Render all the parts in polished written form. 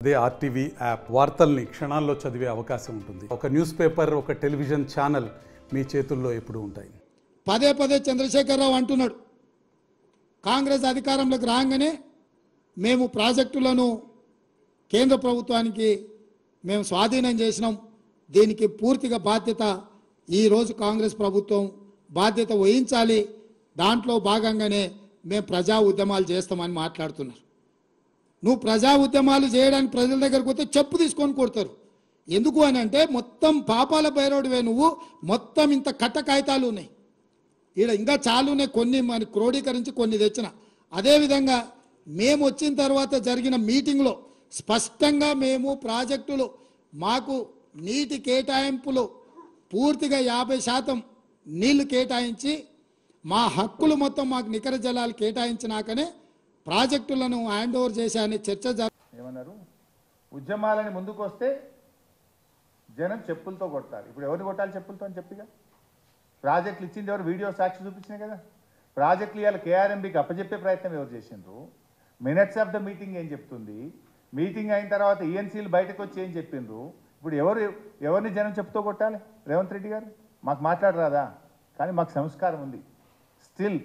అదే RTV app వార్తల్ని క్షణాల్లో చదివే అవకాశం ఉంటుంది. ఒక న్యూస్ పేపర్, ఒక టెలివిజన్ ఛానల్ మీ చేతుల్లో ఎప్పుడూ ఉంటాయి. పదే పదే చంద్రశేఖరరావు అంటున్నాడు, కాంగ్రెస్ అధికారంలోకి రాగానే మేము ప్రాజెక్టులను కేంద్ర ప్రభుత్వానికి మేము స్వాధీనం చేసినాం, దీనికి పూర్తిగా బాధ్యత ఈరోజు కాంగ్రెస్ ప్రభుత్వం బాధ్యత వహించాలి, దాంట్లో భాగంగానే మేము ప్రజా ఉద్యమాలు చేస్తామని మాట్లాడుతున్నారు. నువ్వు ప్రజా ఉద్యమాలు చేయడానికి ప్రజల దగ్గరకు పోతే చెప్పు తీసుకొని కొడతారు. ఎందుకు అని అంటే మొత్తం పాపాల బైరోడివే నువ్వు, మొత్తం ఇంత కట్ట కాగితాలు ఉన్నాయి ఈడ, ఇంకా చాలునే, కొన్ని మనకి క్రోడీకరించి కొన్ని తెచ్చిన. అదేవిధంగా మేము వచ్చిన తర్వాత జరిగిన మీటింగ్లో స్పష్టంగా మేము ప్రాజెక్టులు మాకు నీటి కేటాయింపులు పూర్తిగా 50% నీళ్లు కేటాయించి మా హక్కులు మొత్తం మాకు నికర జలాలు కేటాయించినాకనే ప్రాజెక్టులను హ్యాండ్ ఓవర్ చేశాయని చర్చ ఏమన్నారు, ఉద్యమాలని ముందుకు వస్తే జనం చెప్పులతో కొడతారు. ఇప్పుడు ఎవరిని కొట్టాలి చెప్పులతో అని చెప్పిగా, ప్రాజెక్టులు ఇచ్చింది ఎవరు, వీడియో సాక్షి చూపించినాయి కదా. ప్రాజెక్టులు ఇవాళ కేఆర్ఎంబీకి అప్పచెప్పే ప్రయత్నం ఎవరు చేసిండ్రు, మినిట్స్ ఆఫ్ ద మీటింగ్ ఏం చెప్తుంది, మీటింగ్ అయిన తర్వాత ఈఎన్సీలు బయటకు వచ్చి ఏం చెప్పిండ్రు. ఇప్పుడు ఎవరిని జనం చెప్పుతో కొట్టాలి? రేవంత్ రెడ్డి గారు మాకు మాట్లాడరాదా? కానీ మాకు సంస్కారం ఉంది, స్టిల్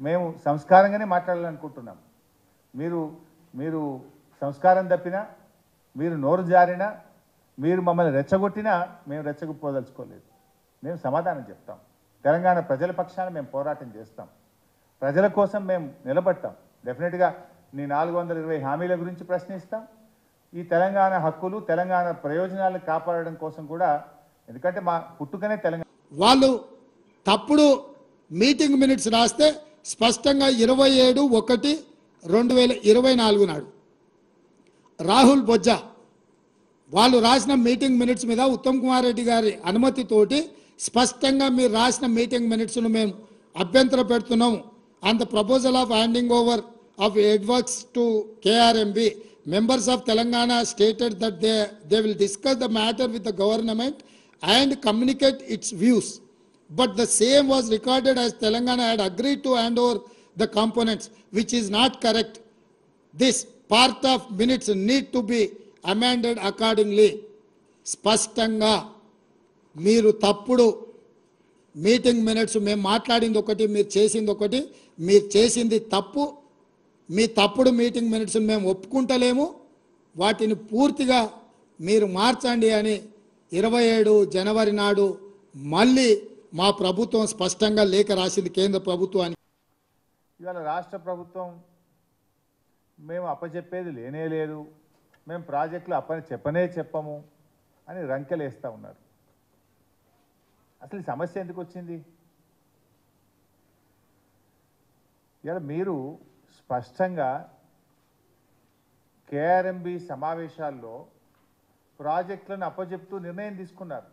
మేము సంస్కారంగానే మాట్లాడాలనుకుంటున్నాం. మీరు సంస్కారం తప్పినా, మీరు నోరు జారినా, మీరు మమ్మల్ని రెచ్చగొట్టినా మేము రెచ్చగొట్టుకోదలుచుకోలేదు. మేము సమాధానం చెప్తాం. తెలంగాణ ప్రజల పక్షాన మేము పోరాటం చేస్తాం, ప్రజల కోసం మేము నిలబడతాం. డెఫినెట్గా నీ 420 హామీల గురించి ప్రశ్నిస్తాం. ఈ తెలంగాణ హక్కులు, తెలంగాణ ప్రయోజనాలను కాపాడడం కోసం కూడా, ఎందుకంటే మా పుట్టుకనే తెలంగాణ. వాళ్ళు తప్పుడు మీటింగ్ మినిట్స్ రాస్తే స్పష్టంగా 27/1/2024 నాడు రాహుల్ బొజ్జా వాళ్ళు రాసిన మీటింగ్ మినిట్స్ మీద ఉత్తమ్ కుమార్ రెడ్డి గారి అనుమతితోటి స్పష్టంగా మీరు రాసిన మీటింగ్ మినిట్స్ను మేము అభ్యంతర పెడుతున్నాము. And the proposal of handing over of headworks to KRMB, members of Telangana stated that they will discuss the matter with the government and communicate its views, but the same was recorded as Telangana had agreed to hand over the components, which is not correct. This part of minutes need to be amended accordingly. స్పష్టంగా మీరు తప్పుడు meeting minutes, మేము మాట్లాడింది ఒకటి, మీరు చేసింది ఒకటి, మీరు చేసింది తప్పు, మీ తప్పుడు మీటింగ్ మినిట్స్ మేము ఒప్పుకుంటలేము, వాటిని పూర్తిగా మీరు మార్చండి అని 27 జనవరి నాడు మళ్ళీ మా ప్రభుత్వం స్పష్టంగా లేఖ రాసింది కేంద్ర ప్రభుత్వానికి. ఇవాళ రాష్ట్ర ప్రభుత్వం మేము అప్పచెప్పేది లేనే లేదు, మేము ప్రాజెక్టులు చెప్పము అని రంకెలేస్తూ ఉన్నారు. అసలు ఈ సమస్య ఎందుకు వచ్చింది? ఇవాళ మీరు స్పష్టంగా కేఆర్ఎంబి సమావేశాల్లో ప్రాజెక్టులను అప్పచెప్తూ నిర్ణయం తీసుకున్నారు.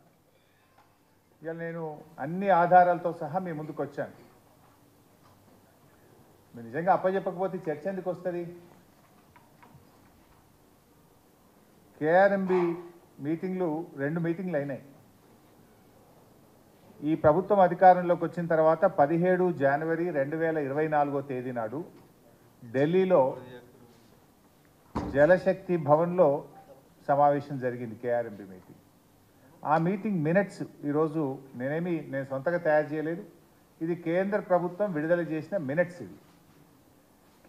ఇవాళ నేను అన్ని ఆధారాలతో సహా మీ ముందుకు వచ్చాను. మీరు నిజంగా అప్పచెప్పకపోతే చర్చ ఎందుకు వస్తుంది? కేఆర్ఎంబి మీటింగ్లు 2 మీటింగ్లు అయినాయి. ఈ ప్రభుత్వం అధికారంలోకి వచ్చిన తర్వాత 17 జనవరి 2024 నాడు ఢిల్లీలో జలశక్తి భవన్లో సమావేశం జరిగింది, కేఆర్ఎంబి మీటింగ్. ఆ మీటింగ్ మినిట్స్ ఈరోజు నేను సొంతగా తయారు చేయలేదు, ఇది కేంద్ర ప్రభుత్వం విడుదల చేసిన మినిట్స్, ఇది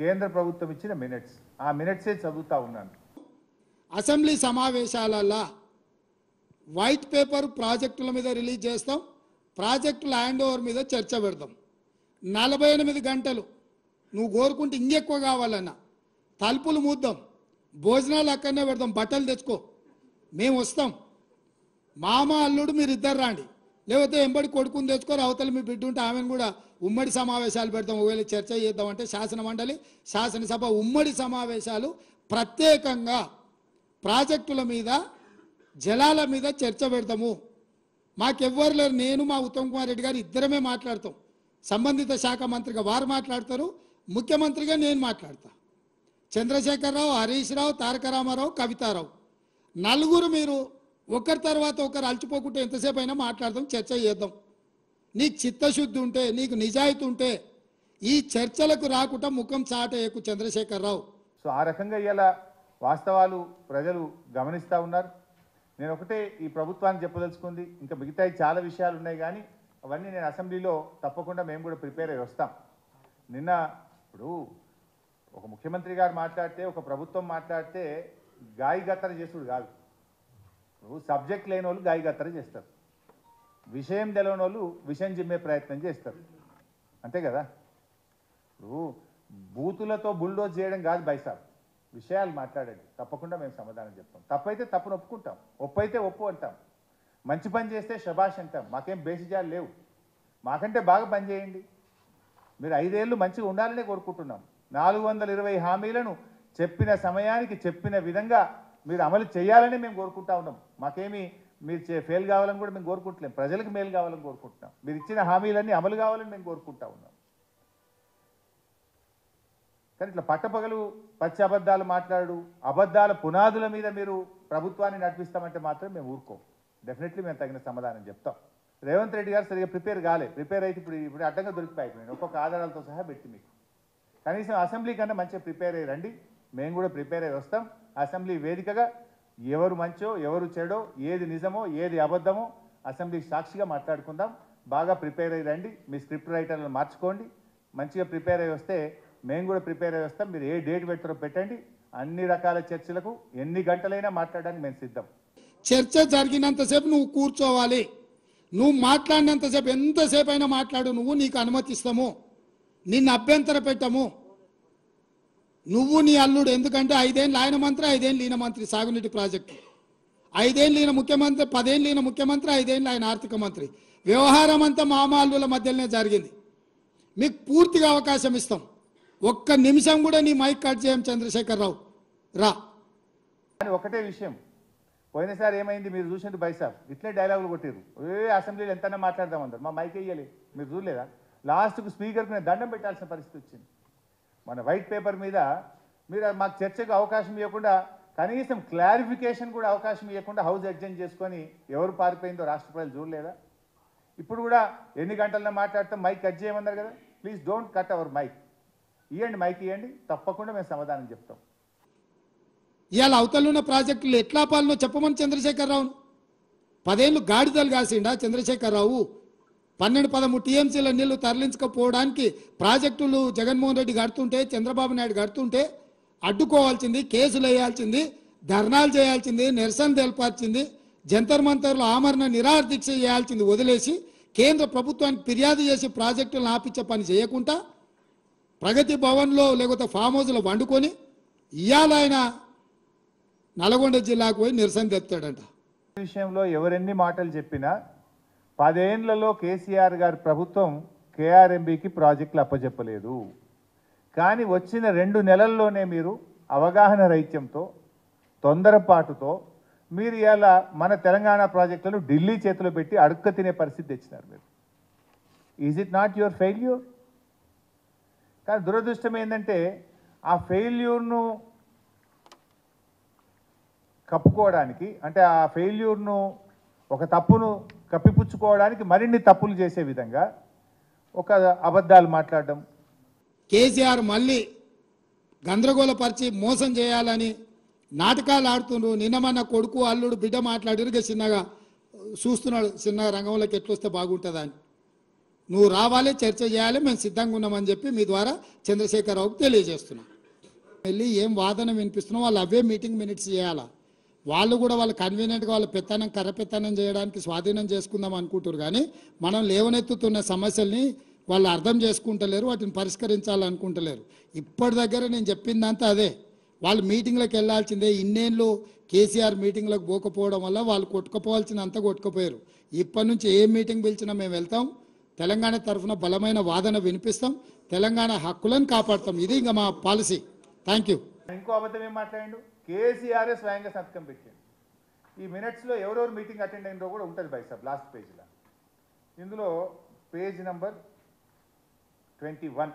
కేంద్ర ప్రభుత్వం ఇచ్చిన మినిట్స్. ఆ మినిట్సే చదువుతా ఉన్నాను. అసెంబ్లీ సమావేశాలలో వైట్ పేపర్ ప్రాజెక్టుల మీద రిలీజ్ చేస్తాం, ప్రాజెక్టుల హ్యాండ్ ఓవర్ మీద చర్చ పెడతాం. 48 గంటలు నువ్వు కోరుకుంటే ఇంకెక్కువ కావాలన్నా తలుపులు మూద్దాం, భోజనాలు అక్కడనే పెడతాం, బట్టలు తెచ్చుకో, మేము వస్తాం, మామ అల్లుడు మీరు ఇద్దరు రాండి, లేకపోతే ఎంబడి కొడుకుని తెచ్చుకోరు, అవతల మీ బిడ్డ ఉంటే ఆమెను కూడా ఉమ్మడి సమావేశాలు పెడతాం. ఒకవేళ చర్చ చేద్దామంటే శాసన మండలి, శాసనసభ ఉమ్మడి సమావేశాలు ప్రత్యేకంగా ప్రాజెక్టుల మీద, జలాల మీద చర్చ పెడతాము. మాకెవ్వరు లేరు, నేను మా ఉత్తమ్ కుమార్ రెడ్డి గారు ఇద్దరమే మాట్లాడతాం. సంబంధిత శాఖ మంత్రిగా వారు మాట్లాడతారు, ముఖ్యమంత్రిగా నేను మాట్లాడతా. చంద్రశేఖరరావు, హరీష్ రావు, తారక రామారావు, కవితారావు, నలుగురు మీరు ఒకరి తర్వాత ఒకరు అలచిపోకుంటే ఎంతసేపు అయినా మాట్లాడదాం, చర్చ చేద్దాం. నీకు చిత్తశుద్ధి ఉంటే, నీకు నిజాయితీ ఉంటే ఈ చర్చలకు రాకుండా ముఖం చాటేయకు చంద్రశేఖరరావు. సో ఆ రకంగా ఇలా వాస్తవాలు ప్రజలు గమనిస్తూ ఉన్నారు. నేను ఒకటే ఈ ప్రభుత్వానికి చెప్పదలుచుకుంది, ఇంకా మిగతా చాలా విషయాలు ఉన్నాయి కానీ అవన్నీ నేను అసెంబ్లీలో తప్పకుండా మేము కూడా ప్రిపేర్ అయ్యి వస్తాం. నిన్న ఇప్పుడు ఒక ముఖ్యమంత్రి గారు మాట్లాడితే, ఒక ప్రభుత్వం మాట్లాడితే గాయగత్తర చేసుడు కాదు. ఇప్పుడు సబ్జెక్ట్ లేని వాళ్ళు గాయగత్తర చేస్తారు, విషయం తెలియని వాళ్ళు విషయం జిమ్మే ప్రయత్నం చేస్తారు, అంతే కదా. ఇప్పుడు బూతులతో బుల్డోజ్ చేయడం కాదు బైసాబ్, విషయాలు మాట్లాడండి, తప్పకుండా మేము సమాధానం చెప్తాం. తప్పైతే తప్పును ఒప్పుకుంటాం, ఒప్పైతే ఒప్పు అంటాం, మంచి పని చేస్తే శబాష్ అంటాం. మాకేం బేసిజాలు లేవు, మాకంటే బాగా పని చేయండి. మీరు 5 ఏళ్ళు మంచిగా ఉండాలనే కోరుకుంటున్నాం. 420 హామీలను చెప్పిన సమయానికి చెప్పిన విధంగా మీరు అమలు చేయాలని మేము కోరుకుంటా ఉన్నాం. మాకేమి మీరు ఫెయిల్ కావాలని కూడా మేము కోరుకుంటలేం, ప్రజలకు మేలు కావాలని కోరుకుంటున్నాం. మీరు ఇచ్చిన హామీలన్నీ అమలు కావాలని మేము కోరుకుంటా ఉన్నాం. కానీ ఇట్లా పట్టపగలు పచ్చి అబద్ధాలు మాట్లాడు, అబద్ధాల పునాదుల మీద మీరు ప్రభుత్వాన్ని నడిపిస్తామంటే మాత్రం మేము ఊరుకోం. డెఫినెట్లీ మేము తగిన సమాధానం చెప్తాం. రేవంత్ రెడ్డి గారు సరిగ్గా ప్రిపేర్ కాలే, ప్రిపేర్ అయితే ఇప్పుడు అడ్డంగా దొరికిపోయి నేను ఒక్కొక్క ఆధారాలతో సహా పెట్టి మీకు కనీసం అసెంబ్లీ కన్నా మంచిగా ప్రిపేర్ అయ్యి రండి, మేము కూడా ప్రిపేర్ అయ్యి వస్తాం. అసెంబ్లీ వేదికగా ఎవరు మంచో ఎవరు చెడో, ఏది నిజమో ఏది అబద్ధమో అసెంబ్లీ సాక్షిగా మాట్లాడుకుందాం. బాగా ప్రిపేర్ అయ్యి రండి, మీ స్క్రిప్ట్ రైటర్లను మార్చుకోండి, మంచిగా ప్రిపేర్ అయ్యి వస్తే మేము కూడా ప్రిపేర్ అయ్యి వస్తాం. మీరు ఏ డేట్ పెడతారో పెట్టండి, అన్ని రకాల చర్చలకు ఎన్ని గంటలైనా మాట్లాడడానికి మేము సిద్ధం. చర్చ జరిగినంతసేపు నువ్వు కూర్చోవాలి, నువ్వు మాట్లాడినంతసేపు ఎంతసేపు అయినా మాట్లాడు, నువ్వు నీకు అనుమతిస్తాము, నిన్ను అభ్యంతర పెట్టము. నువ్వు నీ అల్లుడు, ఎందుకంటే 5 ఏళ్ళు ఆయన మంత్రి, 5 ఏళ్ళు ఈయన మంత్రి సాగునీటి ప్రాజెక్టు, 5 ఏళ్ళు ఈయన ముఖ్యమంత్రి, 10 ఏళ్ళు ఈయన ముఖ్యమంత్రి, 5 ఏళ్ళు ఆయన ఆర్థిక మంత్రి. వ్యవహారం అంతా మామ అల్లుల మధ్యలోనే జరిగింది. మీకు పూర్తిగా అవకాశం ఇస్తాం, ఒక్క నిమిషం కూడా నీ మైక్ కట్ చేయం చంద్రశేఖరరావు, రా. కానీ ఒకటే విషయం, పోయినసారి ఏమైంది మీరు చూసింది బైసాబ్, ఇట్లే డైలాగులు కొట్టారు. అసెంబ్లీలో ఎంతైనా మాట్లాడదామన్నారు, మా మైక్ వేయలే, మీరు చూడలేదా? లాస్ట్కు స్పీకర్కి నేను దండం పెట్టాల్సిన పరిస్థితి వచ్చింది. మన వైట్ పేపర్ మీద మీరు మాకు చర్చకు అవకాశం ఇవ్వకుండా, కనీసం క్లారిఫికేషన్ కూడా అవకాశం ఇవ్వకుండా హౌస్ ఎగ్జెంట్ చేసుకొని ఎవరు పారిపోయిందో రాష్ట్ర ప్రజలు చూడలేదా? ఇప్పుడు కూడా ఎన్ని గంటల్లో మాట్లాడతాం, మైక్ కట్ చేయమన్నారు కదా, please don't cut our mic, ఇవ్వండి మైక్ ఇవ్వండి, తప్పకుండా మేము సమాధానం చెప్తాం. ఇవాళ అవతలున్న ప్రాజెక్టులు ఎట్లా పాలనో చెప్పమని చంద్రశేఖరరావును. 10 ఏళ్ళు గాడిదలు కాసిండా చంద్రశేఖరరావు? 12-13 టీఎంసీల నీళ్లు తరలించకపోవడానికి ప్రాజెక్టులు జగన్మోహన్ రెడ్డి కడుతుంటే, చంద్రబాబు నాయుడు కడుతుంటే అడ్డుకోవాల్సింది, కేసులు వేయాల్సింది, ధర్నాలు చేయాల్సింది, నిరసన తెలపాల్సింది, జంతర్ మంతర్లో ఆమరణ నిరాహార దీక్ష చేయాల్సింది వదిలేసి కేంద్ర ప్రభుత్వానికి ఫిర్యాదు చేసి ప్రాజెక్టులను ఆపించే పని చేయకుండా ప్రగతి భవన్లో లేకపోతే ఫామ్ హౌస్లో వండుకొని ఇవాళ ఆయన నల్గొండ జిల్లాకు పోయి నిరసన తెస్తాడంట. విషయంలో ఎవరెన్ని మాటలు చెప్పినా 10 ఏళ్లలో కేసీఆర్ గారి ప్రభుత్వం కేఆర్ఎంబీకి ప్రాజెక్టులు అప్పచెప్పలేదు. కానీ వచ్చిన 2 నెలల్లోనే మీరు అవగాహన రైత్యంతో, తొందరపాటుతో మీరు ఇలా మన తెలంగాణ ప్రాజెక్టులను ఢిల్లీ చేతిలో పెట్టి అడుక్క తినే పరిస్థితి తెచ్చినారు మీరు. Is it not your failure? కానీ దురదృష్టం ఏంటంటే ఆ ఫెయిల్యూర్ను కప్పుకోవడానికి, అంటే ఆ ఫెయిల్యూర్ను, ఒక తప్పును కప్పిపుచ్చుకోవడానికి మరిన్ని తప్పులు చేసే విధంగా ఒక అబద్ధాలు మాట్లాడడం. కేసీఆర్ మళ్ళీ గందరగోళపరిచి మోసం చేయాలని నాటకాలు ఆడుతుండ్రు. నిన్న మన కొడుకు అల్లుడు బిడ్డ మాట్లాడిరుగా, చిన్నగా చూస్తున్నాడు, చిన్నగా రంగంలోకి ఎట్లొస్తే బాగుంటుందని. నువ్వు రావాలి, చర్చ చేయాలి, మేము సిద్ధంగా ఉన్నామని చెప్పి మీ ద్వారా చంద్రశేఖరరావుకు తెలియజేస్తున్నాం. వెళ్ళి ఏం వాదన వినిపిస్తున్నాం, వాళ్ళు అవే మీటింగ్ మినిట్స్ చేయాలా. వాళ్ళు కూడా వాళ్ళు కన్వీనియంట్గా వాళ్ళ పెత్తనం కర్రపెత్తనం చేయడానికి స్వాధీనం చేసుకుందాం అనుకుంటారు. కానీ మనం లేవనెత్తుతున్న సమస్యల్ని వాళ్ళు అర్థం చేసుకుంటలేరు, వాటిని పరిష్కరించాలనుకుంటలేరు. ఇప్పటి దగ్గర నేను చెప్పిందంతా అదే. వాళ్ళు మీటింగ్లకు వెళ్ళాల్సిందే. ఇన్నేళ్ళు కేసీఆర్ మీటింగ్లకు పోకపోవడం వల్ల వాళ్ళు కొట్టుకుపోవాల్సినంత కొట్టుకుపోయారు. ఇప్పటి నుంచి ఏ మీటింగ్ పిలిచినా మేము వెళ్తాం, తెలంగాణ తరఫున బలమైన వాదన వినిపిస్తాం, తెలంగాణ హక్కులను కాపాడుతాం. ఇది ఇంకా మా పాలసీ. Thank you. ఇంకో అబద్ధం ఏం మాట్లాడిండు, కేసీఆర్ స్వయంగా సంతకం పెట్టాడు. ఈ మినిట్స్లో ఎవరెవరు మీటింగ్ అటెండ్ అయినో కూడా ఉంటుంది బైసాబ్, లాస్ట్ పేజ్లో. ఇందులో పేజ్ నెంబర్ 21,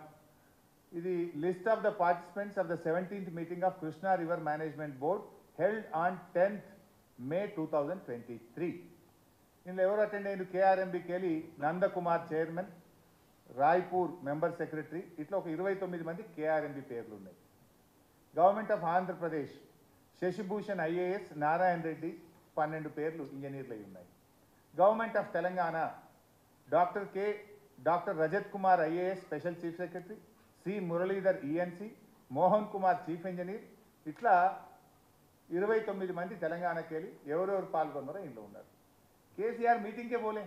ఇది list of the participants of the 17th meeting of Krishna river management board held on 10th May 2023. ఇందులో ఎవరు అటెండ్ అయ్యారు? కేఆర్ఎంబీకి వెళ్ళి Nandakumar chairman, Raipur member secretary, ఇట్లా ఒక 29 మంది కేఆర్ఎంబీ పేర్లు ఉన్నాయి. Government of Andhra Pradesh Shashibhushan IAS, Narayana Reddy 12 పేర్లు ఇంజనీర్లు అయి ఉన్నాయి. Government of Telangana doctor Rajat Kumar IAS special chief secretary, C Muralidhar ENC, Mohan Kumar chief engineer, ఇట్లా 29 మంది తెలంగాణకి వెళ్ళి ఎవరెవరు పాల్గొన్నారో ఇంట్లో ఉన్నారు. కేసీఆర్ మీటింగ్కే పోలే,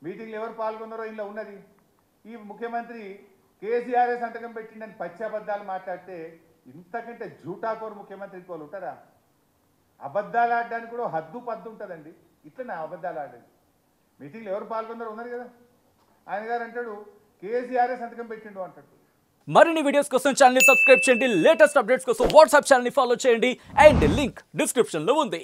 మీటింగ్లో ఎవరు పాల్గొన్నారో ఇంట్లో ఉన్నది. ఈ ముఖ్యమంత్రి కేసీఆర్ఏ సంతకం పెట్టిండని పచ్చబద్దాలు మాట్లాడితే ఇంతకంటే జూటాకోరు ముఖ్యమంత్రి ఇంకోళ్ళు ఉంటారా? అబద్ధాలు ఆడడానికి కూడా హద్దు పద్దు ఉంటుందండి. ఇట్లనే అబద్ధాలు ఆడేది. మీటింగ్లో ఎవరు పాల్గొన్నారో ఉన్నారు కదా. ఆయన గారు అంటాడు కేసీఆర్ఏ సంతకం పెట్టిండు అంటాడు. మరిన్ని వీడియోస్ కోసం ఛానల్ ని సబ్స్క్రైబ్ చేయండి, లేటెస్ట్ అప్డేట్స్ కోసం వాట్సాప్ ఛానల్ ని ఫాలో చేయండి అండ్ లింక్ డిస్క్రిప్షన్ లో ఉంది.